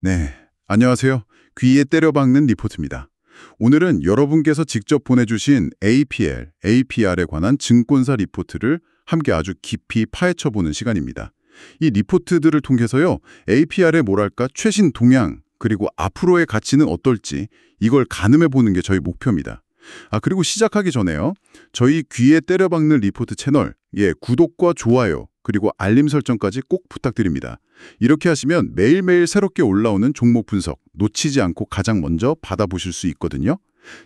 네, 안녕하세요. 귀에 때려박는 리포트입니다. 오늘은 여러분께서 직접 보내주신 APL, APR에 관한 증권사 리포트를 함께 아주 깊이 파헤쳐보는 시간입니다. 이 리포트들을 통해서요, APR의 뭐랄까 최신 동향, 그리고 앞으로의 가치는 어떨지 이걸 가늠해보는 게 저희 목표입니다. 그리고 시작하기 전에요, 저희 귀에 때려박는 리포트 채널, 구독과 좋아요, 그리고 알림 설정까지 꼭 부탁드립니다. 이렇게 하시면 매일매일 새롭게 올라오는 종목 분석 놓치지 않고 가장 먼저 받아보실 수 있거든요.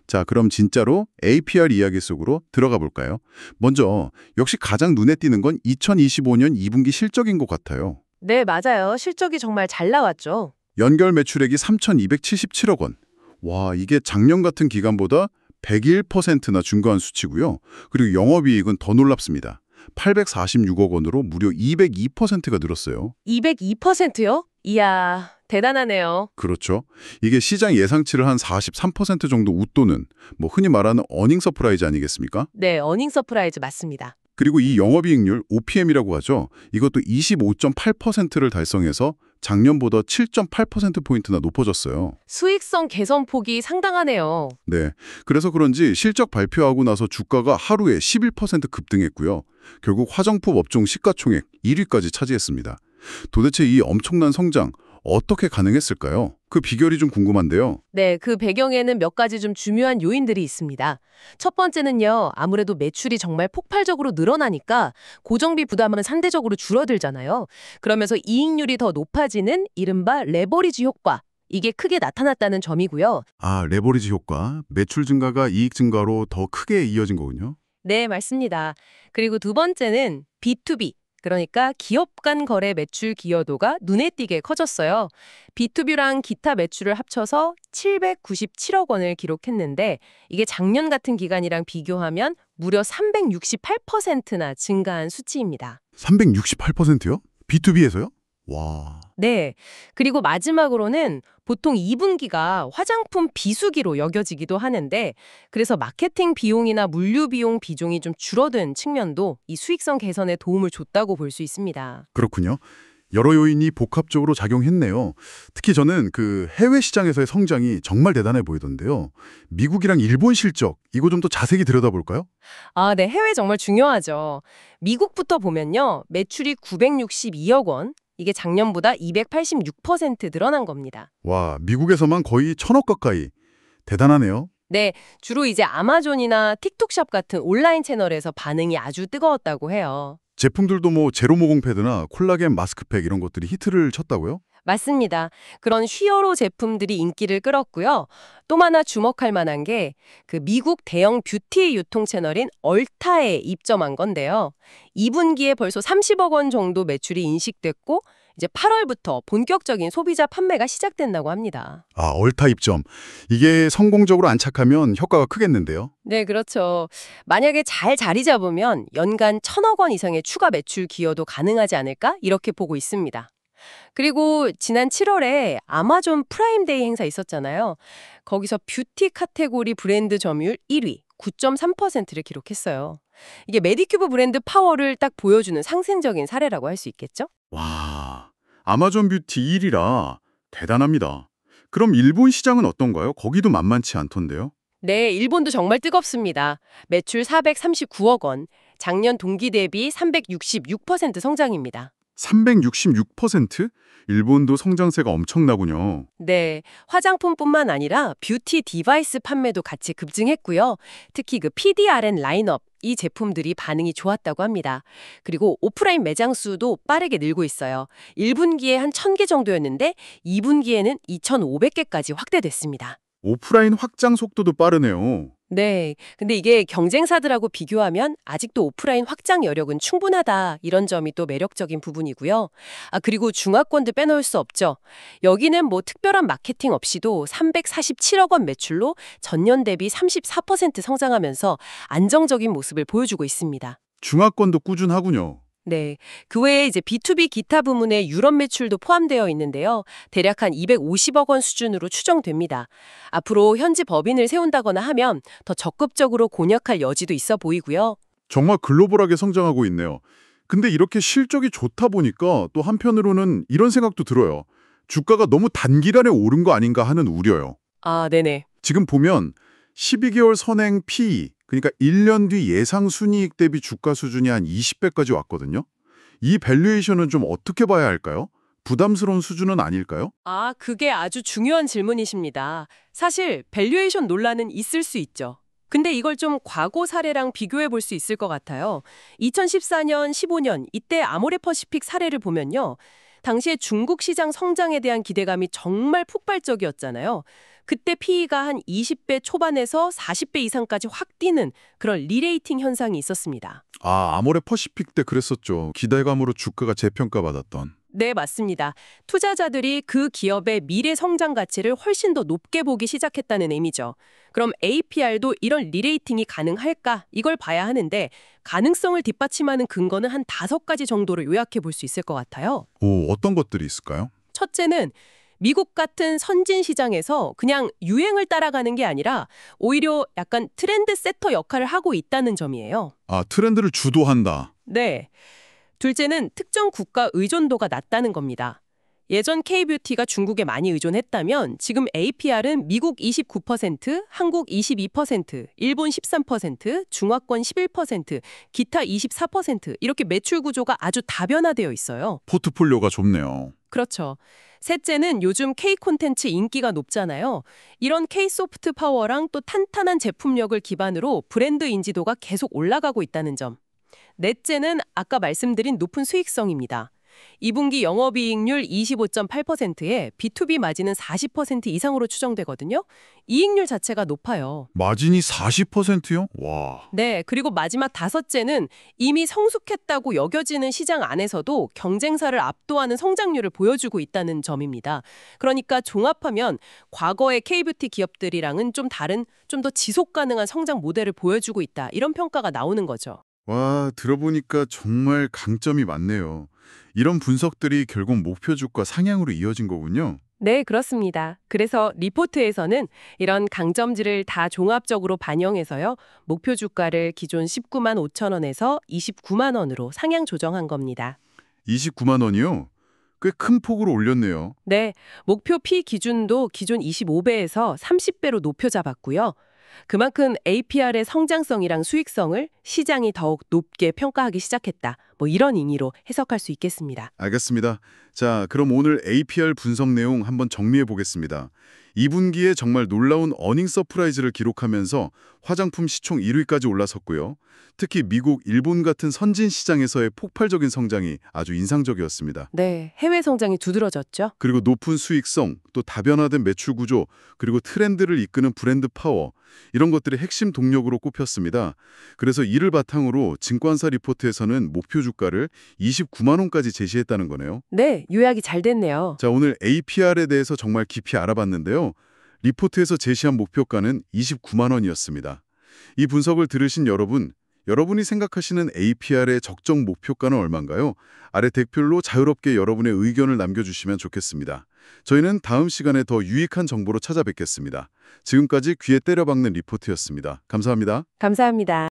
자, 그럼 진짜로 APR 이야기 속으로 들어가 볼까요? 먼저 역시 가장 눈에 띄는 건 2025년 2분기 실적인 것 같아요. 네, 맞아요. 실적이 정말 잘 나왔죠. 연결 매출액이 3,277억 원. 와, 이게 작년 같은 기간보다 101%나 증가한 수치고요. 그리고 영업이익은 더 놀랍습니다. 846억 원으로 무려 202%가 늘었어요. 202%요? 이야, 대단하네요. 그렇죠. 이게 시장 예상치를 한 43% 정도 웃도는 흔히 말하는 어닝 서프라이즈 아니겠습니까? 네, 어닝 서프라이즈 맞습니다. 그리고 이 영업이익률 OPM이라고 하죠. 이것도 25.8%를 달성해서 작년보다 7.8%포인트나 높아졌어요. 수익성 개선 폭이 상당하네요. 네. 그래서 그런지 실적 발표하고 나서 주가가 하루에 11% 급등했고요. 결국 화장품 업종 시가총액 1위까지 차지했습니다. 도대체 이 엄청난 성장 어떻게 가능했을까요? 그 비결이 좀 궁금한데요. 네, 그 배경에는 몇 가지 좀 중요한 요인들이 있습니다. 첫 번째는요, 아무래도 매출이 정말 폭발적으로 늘어나니까 고정비 부담은 상대적으로 줄어들잖아요. 그러면서 이익률이 더 높아지는 이른바 레버리지 효과. 이게 크게 나타났다는 점이고요. 레버리지 효과, 매출 증가가 이익 증가로 더 크게 이어진 거군요. 네, 맞습니다. 그리고 두 번째는 B2B, 그러니까 기업 간 거래 매출 기여도가 눈에 띄게 커졌어요. B2B랑 기타 매출을 합쳐서 797억 원을 기록했는데 이게 작년 같은 기간이랑 비교하면 무려 368%나 증가한 수치입니다. 368%요? B2B에서요? 와. 네. 그리고 마지막으로는 보통 2분기가 화장품 비수기로 여겨지기도 하는데 그래서 마케팅 비용이나 물류 비용 비중이 좀 줄어든 측면도 이 수익성 개선에 도움을 줬다고 볼 수 있습니다. 그렇군요. 여러 요인이 복합적으로 작용했네요. 특히 저는 그 해외 시장에서의 성장이 정말 대단해 보이던데요. 미국이랑 일본 실적, 이거 좀 더 자세히 들여다볼까요? 네. 해외 정말 중요하죠. 미국부터 보면요. 매출이 962억 원. 이게 작년보다 286% 늘어난 겁니다. 와, 미국에서만 거의 1,000억 가까이. 대단하네요. 네, 주로 이제 아마존이나 틱톡샵 같은 온라인 채널에서 반응이 아주 뜨거웠다고 해요. 제품들도 제로 모공 패드나 콜라겐 마스크팩 이런 것들이 히트를 쳤다고요? 맞습니다. 그런 히어로 제품들이 인기를 끌었고요. 또 하나 주목할 만한 게 그 미국 대형 뷰티 유통 채널인 얼타에 입점한 건데요. 2분기에 벌써 30억 원 정도 매출이 인식됐고 이제 8월부터 본격적인 소비자 판매가 시작된다고 합니다. 얼타 입점. 이게 성공적으로 안착하면 효과가 크겠는데요. 네, 그렇죠. 만약에 잘 자리 잡으면 연간 1,000억 원 이상의 추가 매출 기여도 가능하지 않을까? 이렇게 보고 있습니다. 그리고 지난 7월에 아마존 프라임데이 행사 있었잖아요. 거기서 뷰티 카테고리 브랜드 점유율 1위, 9.3%를 기록했어요. 이게 메디큐브 브랜드 파워를 딱 보여주는 상생적인 사례라고 할 수 있겠죠? 와, 아마존 뷰티 1위라 대단합니다. 그럼 일본 시장은 어떤가요? 거기도 만만치 않던데요. 네, 일본도 정말 뜨겁습니다. 매출 439억 원, 작년 동기 대비 366% 성장입니다. 366%? 일본도 성장세가 엄청나군요. 네, 화장품뿐만 아니라 뷰티 디바이스 판매도 같이 급증했고요. 특히 그 PDRN 라인업, 이 제품들이 반응이 좋았다고 합니다. 그리고 오프라인 매장 수도 빠르게 늘고 있어요. 1분기에 한 1,000개 정도였는데 2분기에는 2,500개까지 확대됐습니다. 오프라인 확장 속도도 빠르네요. 네, 근데 이게 경쟁사들하고 비교하면 아직도 오프라인 확장 여력은 충분하다 이런 점이 또 매력적인 부분이고요. 그리고 중화권도 빼놓을 수 없죠. 여기는 뭐 특별한 마케팅 없이도 347억 원 매출로 전년 대비 34% 성장하면서 안정적인 모습을 보여주고 있습니다. 중화권도 꾸준하군요. 네, 그 외에 이제 B2B 기타 부문의 유럽 매출도 포함되어 있는데요. 대략 한 250억 원 수준으로 추정됩니다. 앞으로 현지 법인을 세운다거나 하면 더 적극적으로 공략할 여지도 있어 보이고요. 정말 글로벌하게 성장하고 있네요. 근데 이렇게 실적이 좋다 보니까 또 한편으로는 이런 생각도 들어요. 주가가 너무 단기간에 오른 거 아닌가 하는 우려요. 아, 네네. 지금 보면 12개월 선행 PE, 그러니까 1년 뒤 예상 순이익 대비 주가 수준이 한 20배까지 왔거든요. 이 밸류에이션은 좀 어떻게 봐야 할까요? 부담스러운 수준은 아닐까요? 아, 그게 아주 중요한 질문이십니다. 사실 밸류에이션 논란은 있을 수 있죠. 근데 이걸 좀 과거 사례랑 비교해 볼 수 있을 것 같아요. 2014년, 15년 이때 아모레퍼시픽 사례를 보면요. 당시에 중국 시장 성장에 대한 기대감이 정말 폭발적이었잖아요. 그때 PE가 한 20배 초반에서 40배 이상까지 확 뛰는 그런 리레이팅 현상이 있었습니다. 아, 아모레 퍼시픽 때 그랬었죠. 기대감으로 주가가 재평가받았던. 네, 맞습니다. 투자자들이 그 기업의 미래 성장 가치를 훨씬 더 높게 보기 시작했다는 의미죠. 그럼 APR도 이런 리레이팅이 가능할까? 이걸 봐야 하는데 가능성을 뒷받침하는 근거는 한 5가지 정도로 요약해 볼 수 있을 것 같아요. 오, 어떤 것들이 있을까요? 첫째는 미국 같은 선진 시장에서 그냥 유행을 따라가는 게 아니라 오히려 약간 트렌드 세터 역할을 하고 있다는 점이에요. 아, 트렌드를 주도한다. 네. 둘째는 특정 국가 의존도가 낮다는 겁니다. 예전 K뷰티가 중국에 많이 의존했다면 지금 APR은 미국 29%, 한국 22%, 일본 13%, 중화권 11%, 기타 24% 이렇게 매출 구조가 아주 다변화되어 있어요. 포트폴리오가 좁네요. 그렇죠. 셋째는 요즘 K 콘텐츠 인기가 높잖아요. 이런 K 소프트 파워랑 또 탄탄한 제품력을 기반으로 브랜드 인지도가 계속 올라가고 있다는 점. 넷째는 아까 말씀드린 높은 수익성입니다. 2분기 영업이익률 25.8%에 B2B 마진은 40% 이상으로 추정되거든요. 이익률 자체가 높아요. 마진이 40%요? 와. 네, 그리고 마지막 다섯째는 이미 성숙했다고 여겨지는 시장 안에서도 경쟁사를 압도하는 성장률을 보여주고 있다는 점입니다. 그러니까 종합하면 과거의 K뷰티 기업들이랑은 좀 다른, 좀 더 지속 가능한 성장 모델을 보여주고 있다. 이런 평가가 나오는 거죠. 와, 들어보니까 정말 강점이 많네요. 이런 분석들이 결국 목표 주가 상향으로 이어진 거군요. 네, 그렇습니다. 그래서 리포트에서는 이런 강점들을 다 종합적으로 반영해서요. 목표 주가를 기존 19만 5천 원에서 29만 원으로 상향 조정한 겁니다. 29만 원이요? 꽤 큰 폭으로 올렸네요. 네, 목표 P 기준도 기존 25배에서 30배로 높여 잡았고요. 그만큼 APR의 성장성이랑 수익성을 시장이 더욱 높게 평가하기 시작했다. 뭐 이런 의미로 해석할 수 있겠습니다. 알겠습니다. 자, 그럼 오늘 APR 분석 내용 한번 정리해 보겠습니다. 2분기에 정말 놀라운 어닝 서프라이즈를 기록하면서 화장품 시총 1위까지 올라섰고요. 특히 미국, 일본 같은 선진 시장에서의 폭발적인 성장이 아주 인상적이었습니다. 네, 해외 성장이 두드러졌죠. 그리고 높은 수익성, 또 다변화된 매출 구조, 그리고 트렌드를 이끄는 브랜드 파워, 이런 것들이 핵심 동력으로 꼽혔습니다. 그래서 이를 바탕으로 증권사 리포트에서는 목표 주가를 29만 원까지 제시했다는 거네요. 네, 요약이 잘 됐네요. 자, 오늘 APR에 대해서 정말 깊이 알아봤는데요. 리포트에서 제시한 목표가는 29만 원이었습니다. 이 분석을 들으신 여러분, 여러분이 생각하시는 APR의 적정 목표가는 얼마인가요? 아래 댓글로 자유롭게 여러분의 의견을 남겨주시면 좋겠습니다. 저희는 다음 시간에 더 유익한 정보로 찾아뵙겠습니다. 지금까지 귀에 때려박는 리포트였습니다. 감사합니다. 감사합니다.